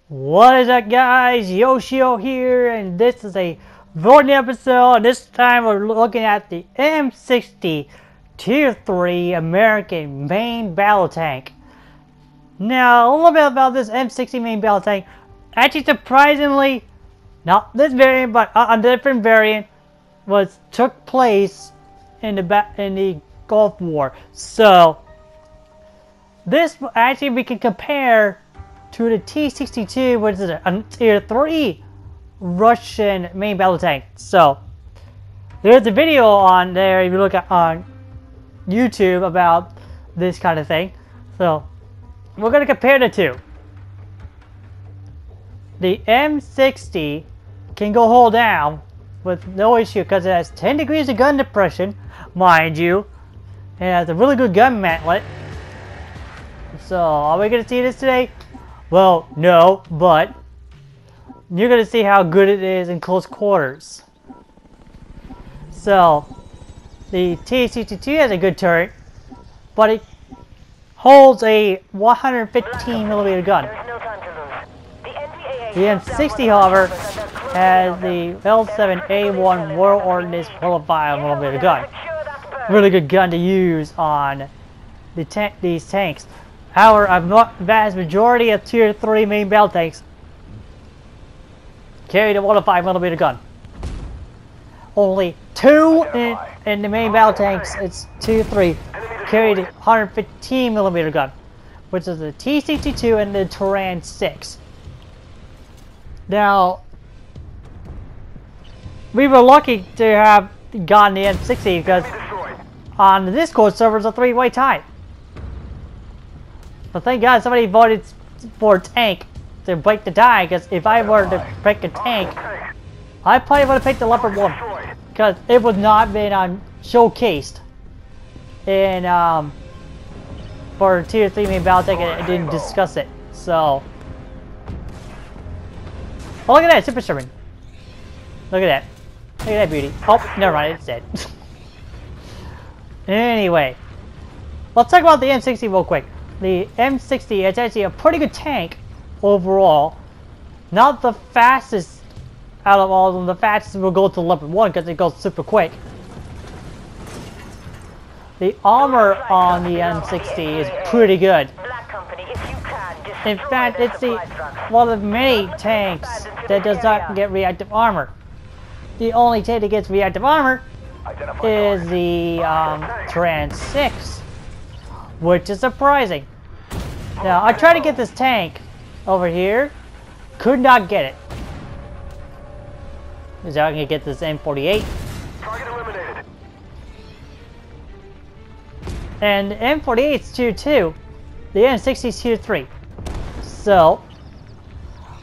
What is up, guys? Yoshio here, and this is a voting episode. This time we're looking at the M60 Tier 3 American main battle tank. Now, a little bit about this M60 main battle tank. Actually, surprisingly, not this variant, but a different variant took place in the Gulf War. So, this actually we can compare to the T-62, which is a Tier 3 Russian main battle tank. So, there's a video on there if you look at on YouTube about this kind of thing. So, we're going to compare the two. The M60 can go hold down with no issue because it has 10 degrees of gun depression, mind you. It has a really good gun mantlet. So, are we going to see this today? Well, no, but you're going to see how good it is in close quarters. So, the T-62 has a good turret, but it holds a 115mm gun. The M60, however, has the L7A1 World Ordnance 105mm gun. Really good gun to use on these tanks. However, a vast majority of Tier 3 main battle tanks carry the 105mm gun. Only two in the main battle tanks, it's Tier 3, carry the 115mm gun, which is the T-62 and the Turan 6. Now, we were lucky to have gotten the M60 because on the Discord server it's a three-way tie. But thank God somebody voted for a tank to break the tie, because if I were to pick a tank, I probably would have picked the Leopard 1, because it would not been showcased in for Tier 3 main battle tank, and it didn't discuss it. So, oh, look at that, Super Sherman. Look at that. Look at that beauty. Oh, never mind, it's dead. Anyway, let's talk about the M60 real quick. The M60 is actually a pretty good tank overall. Not the fastest out of all of them. The fastest will go to Leopard 1 because it goes super quick. The armor on the M60 is pretty good. In fact, it's one of the many tanks that does not get reactive armor. The only tank that gets reactive armor is the Turan 6. Which is surprising. Now, I tried to get this tank over here. Could not get it. Is how I can get this M48. Target eliminated. And the M48 is Tier 2. The M60 is Tier 3. So,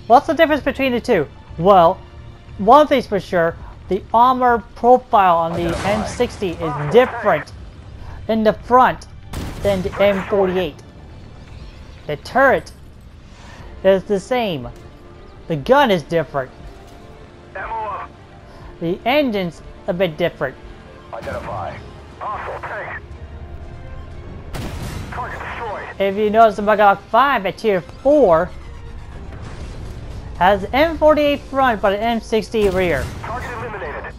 what's the difference between the two? Well, one thing's for sure. The armor profile on the M60 is different in the front than the M48. The turret is the same. The gun is different. The engine's a bit different. Identify. Hostile tank. Target destroyed. If you notice, the Magog 5 at Tier 4 has the M48 front but an M60 rear. Target eliminated.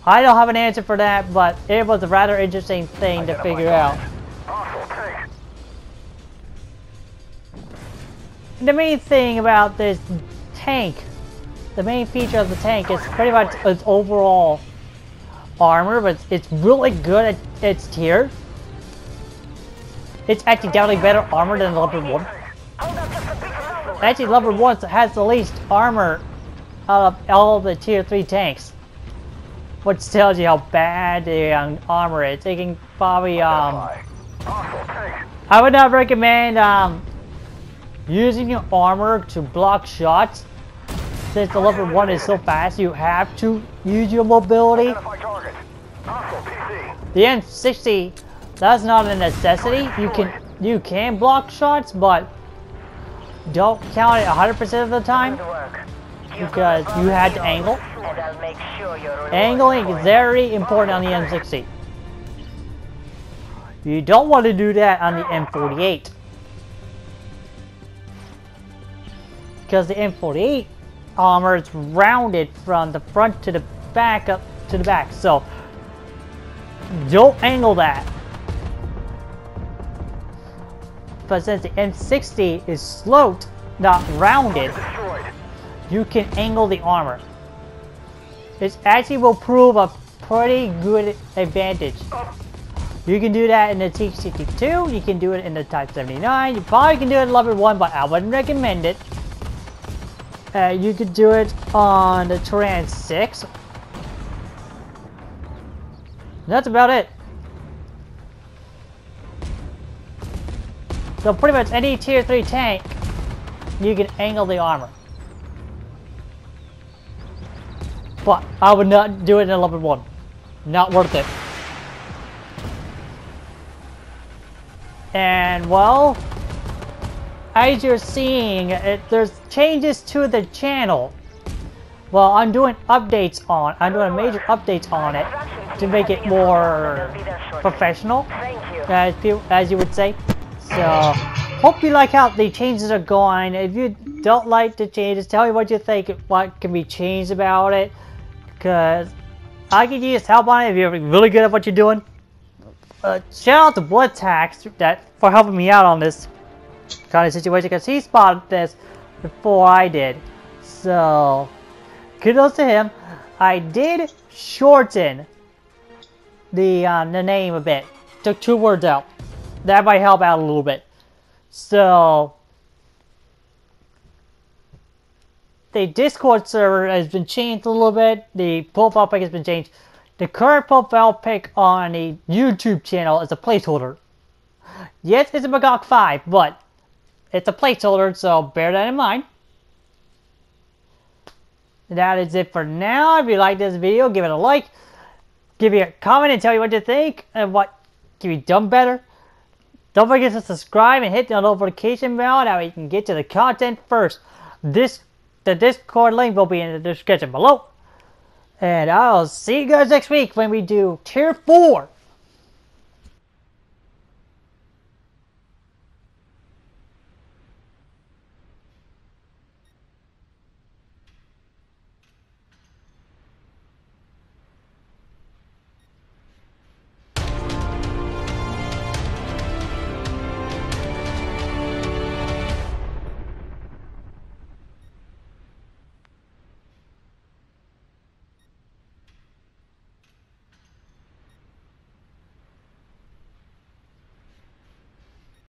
I don't have an answer for that, but it was a rather interesting thing to figure out. The main thing about this tank, the main feature of the tank is pretty much its overall armor, but it's really good at its tier. It's actually definitely better armor than the Leopard 1. Actually, Leopard 1 has the least armor out of all of the Tier 3 tanks. Which tells you how bad the armor is. They can probably, I would not recommend using your armor to block shots. Since the Leopard 1 is so fast, you have to use your mobility. The M60, that's not a necessity. You can block shots, but don't count it 100% of the time, because you had to angle. Angling is very important on the M60. You don't want to do that on the M48. because the M48 armor is rounded from the front to the back up to the back. So don't angle that. But since the M60 is sloped, not rounded, you can angle the armor. It actually will prove a pretty good advantage. You can do that in the T-62, you can do it in the Type 79, you probably can do it in level 1, but I wouldn't recommend it. You could do it on the Turan 6. That's about it. So pretty much any tier 3 tank, you can angle the armor. But I would not do it in a level 1. Not worth it. And well, as you're seeing, there's changes to the channel. Well, I'm doing major updates on it to make it more professional, as you would say. So, hope you like how the changes are going. If you don't like the changes, tell me what you think, what can be changed about it. Because I could use help on it if you're really good at what you're doing. Shout out to Blitzhax for helping me out on this kind of situation, because he spotted this before I did. So, kudos to him. I did shorten the name a bit. Took 2 words out. That might help out a little bit. So, the Discord server has been changed a little bit. The profile pic has been changed. The current profile pic on the YouTube channel is a placeholder. Yes, it's a Magog 5, but it's a placeholder, so bear that in mind. That is it for now. If you like this video, give it a like. Give me a comment and tell me what you think and what can be done better. Don't forget to subscribe and hit the notification bell. That way you can get to the content first. The Discord link will be in the description below. And I'll see you guys next week when we do Tier 4